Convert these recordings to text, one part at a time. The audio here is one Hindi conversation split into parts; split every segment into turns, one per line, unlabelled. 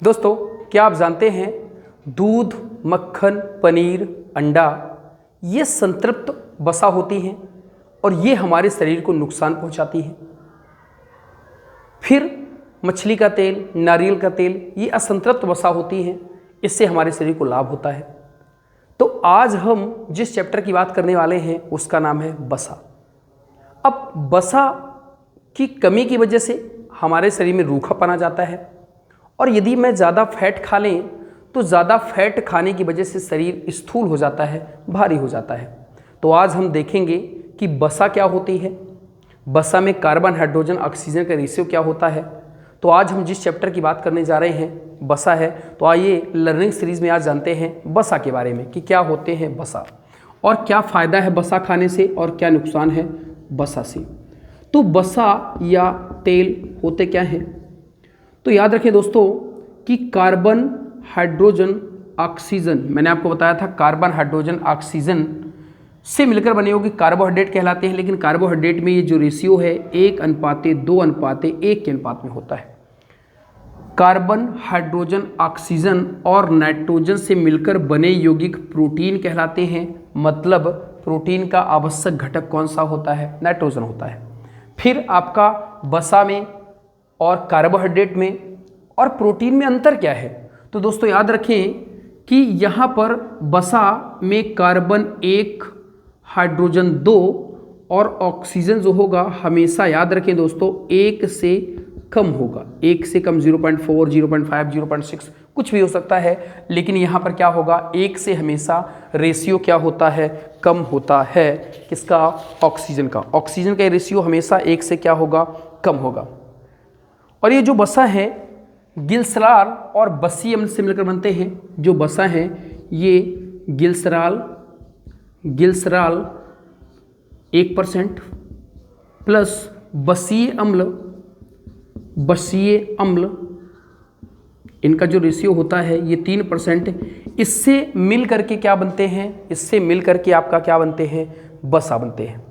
दोस्तों, क्या आप जानते हैं दूध, मक्खन, पनीर, अंडा ये संतृप्त वसा होती हैं और ये हमारे शरीर को नुकसान पहुंचाती हैं। फिर मछली का तेल, नारियल का तेल ये असंतृप्त वसा होती हैं, इससे हमारे शरीर को लाभ होता है। तो आज हम जिस चैप्टर की बात करने वाले हैं उसका नाम है वसा। अब वसा की कमी की वजह से हमारे शरीर में रूखापन आ जाता है और यदि मैं ज़्यादा फैट खा लें तो ज़्यादा फैट खाने की वजह से शरीर स्थूल हो जाता है, भारी हो जाता है। तो आज हम देखेंगे कि वसा क्या होती है, वसा में कार्बन, हाइड्रोजन, ऑक्सीजन का रेशियो क्या होता है। तो आज हम जिस चैप्टर की बात करने जा रहे हैं वसा है। तो आइए लर्निंग सीरीज में आज जानते हैं वसा के बारे में कि क्या होते हैं वसा और क्या फ़ायदा है वसा खाने से और क्या नुकसान है वसा से। तो वसा या तेल होते क्या हैं? तो याद रखें दोस्तों कि कार्बन, हाइड्रोजन, ऑक्सीजन, मैंने आपको बताया था कार्बन, हाइड्रोजन, ऑक्सीजन से मिलकर बने होगी कार्बोहाइड्रेट कहलाते हैं। लेकिन कार्बोहाइड्रेट में ये जो रेशियो है 1:2:1 के अनुपात में होता है। कार्बन, हाइड्रोजन, ऑक्सीजन और नाइट्रोजन से मिलकर बने यौगिक प्रोटीन कहलाते हैं। मतलब प्रोटीन का आवश्यक घटक कौन सा होता है? नाइट्रोजन होता है। फिर आपका वसा में और कार्बोहाइड्रेट में और प्रोटीन में अंतर क्या है? तो दोस्तों याद रखें कि यहाँ पर वसा में कार्बन 1, हाइड्रोजन 2 और ऑक्सीजन जो होगा हमेशा याद रखें दोस्तों 1 से कम होगा। 1 से कम 0.4, 0.5, 0.6 कुछ भी हो सकता है, लेकिन यहाँ पर क्या होगा 1 से हमेशा रेशियो क्या होता है? कम होता है। किसका? ऑक्सीजन का। ऑक्सीजन का रेशियो हमेशा 1 से क्या होगा? कम होगा। और ये जो वसा है गिल्सराल और बसीय अम्ल से मिलकर बनते हैं। जो वसा है ये गिल्सराल 1% प्लस बसीय अम्ल इनका जो रेशियो होता है ये 3%। इससे मिल करके क्या बनते हैं? इससे मिल करके आपका क्या बनते हैं? वसा बनते हैं।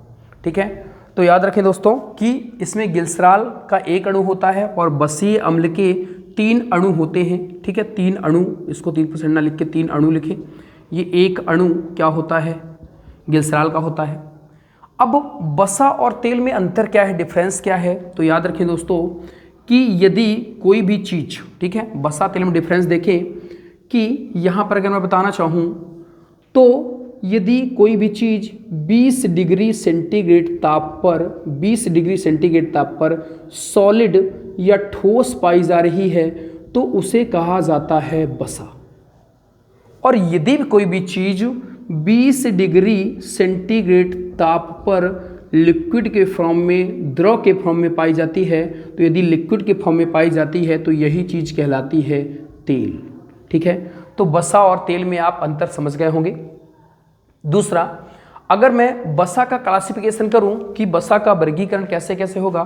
ठीक है, तो याद रखें दोस्तों कि इसमें गिल्सराल का 1 अणु होता है और बसीय अम्ल के 3 अणु होते हैं। ठीक है, 3 अणु, इसको 3% ना लिख के 3 अणु लिखें। ये 1 अणु क्या होता है? गिल्सराल का होता है। अब वसा और तेल में अंतर क्या है, डिफरेंस क्या है? तो याद रखें दोस्तों कि यदि कोई भी चीज़, ठीक है, वसा तेल में डिफरेंस देखें कि यहाँ पर अगर मैं बताना चाहूँ तो यदि कोई भी चीज़ 20 डिग्री सेंटीग्रेड ताप पर सॉलिड या ठोस पाई जा रही है तो उसे कहा जाता है वसा। और यदि कोई भी चीज़ 20 डिग्री सेंटीग्रेड ताप पर लिक्विड के फॉर्म में, द्रव के फॉर्म में पाई जाती है, तो यदि लिक्विड के फॉर्म में पाई जाती है तो यही चीज़ कहलाती है तेल। ठीक है, तो वसा और तेल में आप अंतर समझ गए होंगे। दूसरा, अगर मैं वसा का क्लासिफिकेशन करूं कि वसा का वर्गीकरण कैसे कैसे होगा,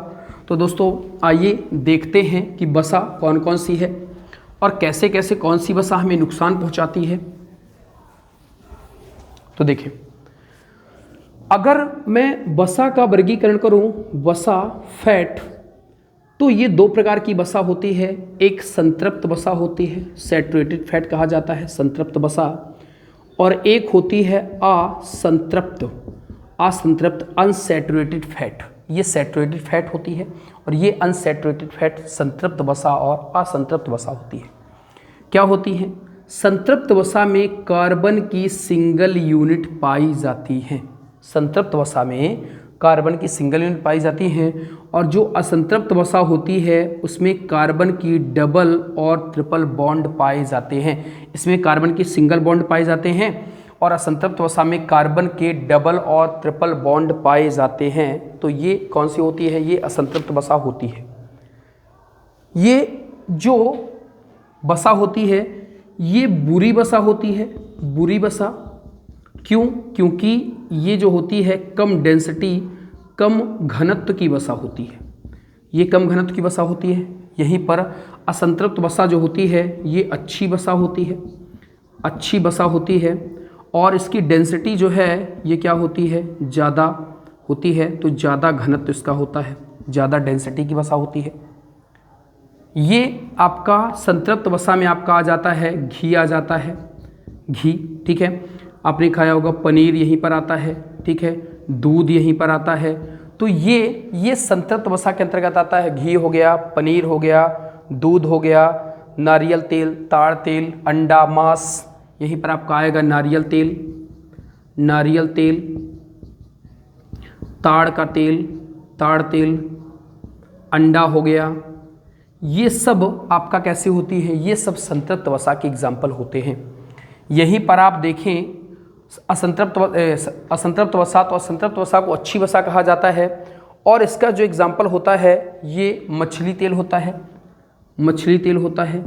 तो दोस्तों आइए देखते हैं कि वसा कौन कौन सी है और कैसे कैसे कौन सी वसा हमें नुकसान पहुंचाती है। तो देखिए, अगर मैं वसा का वर्गीकरण करूं, वसा फैट, तो ये 2 प्रकार की वसा होती है। एक संतृप्त वसा होती है, सैचुरेटेड फैट कहा जाता है संतृप्त वसा, और एक होती है असंतृप्त अनसैचुरेटेड फैट। ये सैचुरेटेड फैट होती है और ये अनसैचुरेटेड फैट संतृप्त वसा और असंतृप्त वसा होती है। क्या होती है? संतृप्त वसा में कार्बन की सिंगल यूनिट पाई जाती है। संतृप्त वसा में कार्बन की सिंगल यूनिट पाई जाती है और जो असंतृप्त वसा होती है उसमें कार्बन की डबल और ट्रिपल बॉन्ड पाए जाते हैं। इसमें कार्बन की सिंगल बॉन्ड पाए जाते हैं और असंतृप्त वसा में कार्बन के डबल और ट्रिपल बॉन्ड पाए जाते हैं। तो ये कौन सी होती है? ये असंतृप्त वसा होती है। ये जो वसा होती है ये बुरी वसा होती है। बुरी वसा क्यों? क्योंकि ये जो होती है कम डेंसिटी, कम घनत्व की वसा होती है। ये कम घनत्व की वसा होती है। यहीं पर असंतृप्त वसा जो होती है ये अच्छी वसा होती है, अच्छी वसा होती है और इसकी डेंसिटी जो है ये क्या होती है? ज़्यादा होती है। तो ज़्यादा घनत्व इसका होता है, ज़्यादा डेंसिटी की वसा होती है। ये आपका संतृप्त वसा में आपका आ जाता है घी, आ जाता है घी, ठीक है। आपने खाया होगा पनीर यहीं पर आता है, ठीक है, दूध यहीं पर आता है। तो ये संतृप्त वसा के अंतर्गत आता है। घी हो गया, पनीर हो गया, दूध हो गया, नारियल तेल, ताड़ तेल, अंडा, मांस, यहीं पर आपका आएगा नारियल तेल, नारियल तेल, ताड़ का तेल, ताड़ तेल, अंडा हो गया। ये सब आपका कैसे होती है, ये सब संतृप्त वसा के एग्जाम्पल होते हैं। यहीं पर आप देखें असंतृप्त वसा, तो असंतृप्त वसा को अच्छी वसा कहा जाता है। और इसका जो एग्जाम्पल होता है ये मछली तेल होता है, मछली तेल होता है,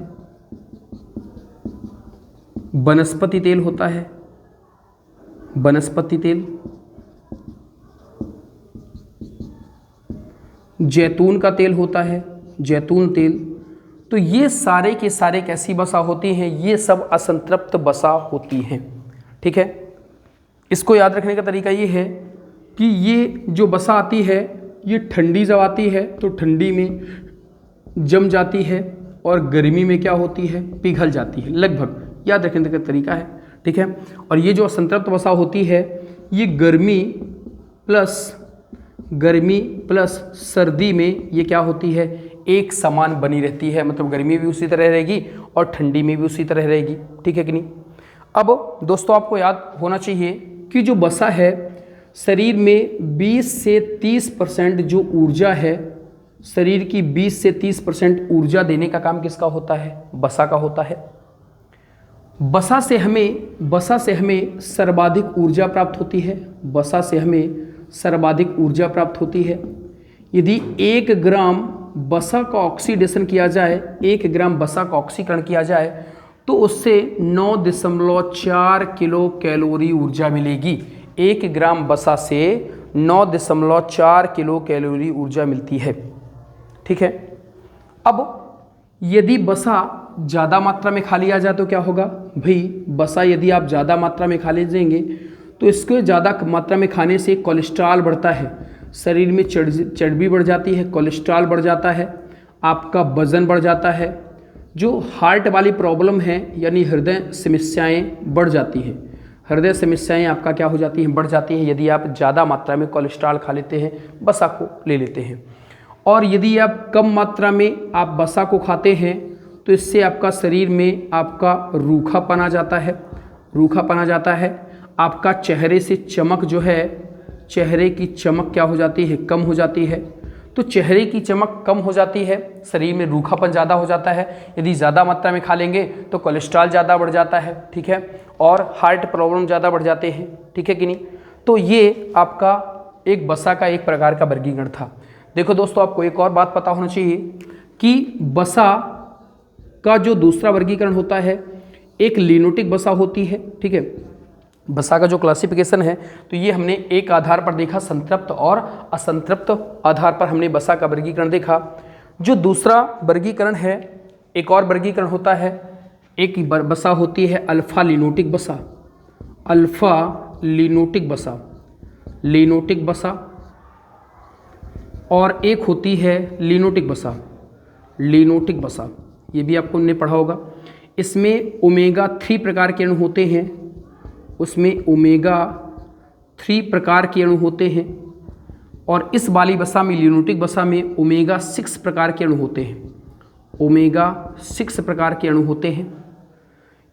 वनस्पति तेल होता है, वनस्पति तेल, जैतून का तेल होता है, जैतून तेल। तो ये सारे के सारे कैसी वसा होती हैं, ये सब असंतृप्त वसा होती हैं, ठीक है। इसको याद रखने का तरीका ये है कि ये जो वसा आती है ये ठंडी जब आती है तो ठंडी में जम जाती है और गर्मी में क्या होती है, पिघल जाती है, लगभग याद रखने का तरीका है, ठीक है। और ये जो असंतृप्त वसा होती है ये गर्मी प्लस सर्दी में ये क्या होती है, एक समान बनी रहती है। मतलब गर्मी भी उसी तरह रहेगी और ठंडी में भी उसी तरह रहेगी, ठीक है कि नहीं। अब दोस्तों आपको याद होना चाहिए कि जो वसा है शरीर में 20 से 30% जो ऊर्जा है, शरीर की 20 से 30% ऊर्जा देने का काम किसका होता है, वसा का होता है। वसा से हमें सर्वाधिक ऊर्जा प्राप्त होती है, वसा से हमें सर्वाधिक ऊर्जा प्राप्त होती है। यदि 1 ग्राम वसा का ऑक्सीडेशन किया जाए, 1 ग्राम वसा का ऑक्सीकरण किया जाए तो उससे 9.4 किलो कैलोरी ऊर्जा मिलेगी। 1 ग्राम वसा से 9.4 किलो कैलोरी ऊर्जा मिलती है, ठीक है। अब यदि वसा ज़्यादा मात्रा में खा लिया जाए तो क्या होगा भाई, वसा यदि आप ज़्यादा मात्रा में खा लीजिएंगे तो इसको ज़्यादा मात्रा में खाने से कोलेस्ट्रॉल बढ़ता है, शरीर में चर्बी बढ़ जाती है, कोलेस्ट्रॉल बढ़ जाता है, आपका वजन बढ़ जाता है, जो हार्ट वाली प्रॉब्लम है यानी हृदय समस्याएं बढ़ जाती हैं। हृदय समस्याएं आपका क्या हो जाती हैं, बढ़ जाती हैं यदि आप ज़्यादा मात्रा में कोलेस्ट्रॉल खा लेते हैं, वसा को ले लेते हैं। और यदि आप कम मात्रा में आप वसा को खाते हैं तो इससे आपका शरीर में आपका रूखापन आ जाता है, रूखापन आ जाता है। आपका चेहरे से चमक जो है, चेहरे की चमक क्या हो जाती है, कम हो जाती है। तो चेहरे की चमक कम हो जाती है, शरीर में रूखापन ज़्यादा हो जाता है। यदि ज़्यादा मात्रा में खा लेंगे तो कोलेस्ट्रॉल ज़्यादा बढ़ जाता है, ठीक है, और हार्ट प्रॉब्लम ज़्यादा बढ़ जाते हैं, ठीक है कि नहीं। तो ये आपका एक वसा का एक प्रकार का वर्गीकरण था। देखो दोस्तों आपको एक और बात पता होना चाहिए कि वसा का जो दूसरा वर्गीकरण होता है एक लिनोटिक वसा होती है, ठीक है। वसा का जो क्लासिफिकेशन है तो ये हमने एक आधार पर देखा, संतृप्त और असंतृप्त आधार पर हमने वसा का वर्गीकरण देखा। जो दूसरा वर्गीकरण है, एक और वर्गीकरण होता है, एक वसा होती है अल्फा लिनोटिक वसा, अल्फा लिनोटिक वसा, लिनोटिक वसा, और एक होती है लिनोटिक वसा, लिनोटिक वसा। ये भी आपको हमने पढ़ा होगा। इसमें ओमेगा 3 प्रकार के अणु होते हैं, उसमें ओमेगा 3 प्रकार के अणु होते हैं। और इस वाली वसा में, लिनोटिक वसा में ओमेगा 6 प्रकार के अणु होते हैं, ओमेगा 6 प्रकार के अणु होते हैं।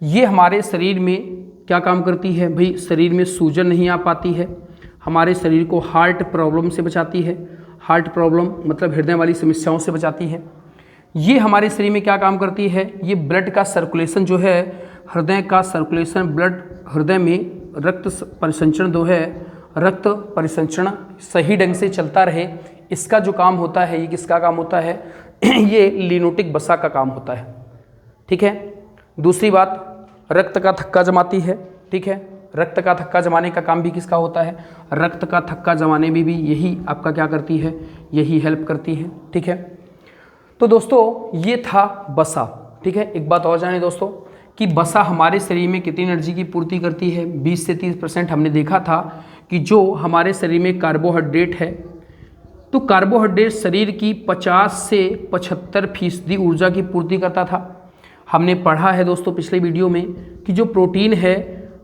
ये हमारे शरीर में क्या काम करती है भाई, शरीर में सूजन नहीं आ पाती है, हमारे शरीर को हार्ट प्रॉब्लम से बचाती है, हार्ट प्रॉब्लम मतलब हृदय वाली समस्याओं से बचाती है। ये हमारे शरीर में क्या काम करती है, ये ब्लड का सर्कुलेशन जो है, हृदय का सर्कुलेशन, ब्लड हृदय में रक्त परिसंचरण जो है, रक्त परिसंचरण सही ढंग से चलता रहे, इसका जो काम होता है, ये किसका काम होता है ये लिनोटिक वसा का काम होता है, ठीक है। दूसरी बात, रक्त का थक्का जमाती है, ठीक है। रक्त का थक्का जमाने का काम भी किसका होता है, रक्त का थक्का जमाने में भी यही आपका क्या करती है, यही हेल्प करती है, ठीक है। तो दोस्तों ये था वसा, ठीक है। एक बात और जाने दोस्तों कि वसा हमारे शरीर में कितनी एनर्जी की पूर्ति करती है, 20 से 30%। हमने देखा था कि जो हमारे शरीर में कार्बोहाइड्रेट है तो कार्बोहाइड्रेट शरीर की 50 से 75% ऊर्जा की पूर्ति करता था। हमने पढ़ा है दोस्तों पिछले वीडियो में कि जो प्रोटीन है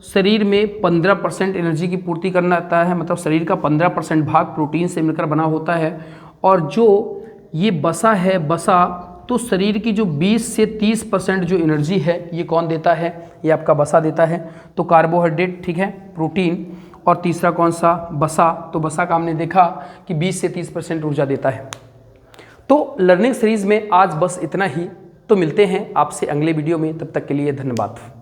शरीर में 15% एनर्जी की पूर्ति करना आता है, मतलब शरीर का 15% भाग प्रोटीन से मिलकर बना होता है। और जो ये वसा है, वसा तो शरीर की जो 20 से 30% जो एनर्जी है ये कौन देता है, ये आपका वसा देता है। तो कार्बोहाइड्रेट, ठीक है, प्रोटीन, और तीसरा कौन सा, वसा। तो वसा का हमने देखा कि 20 से 30% ऊर्जा देता है। तो लर्निंग सीरीज में आज बस इतना ही। तो मिलते हैं आपसे अगले वीडियो में, तब तक के लिए धन्यवाद।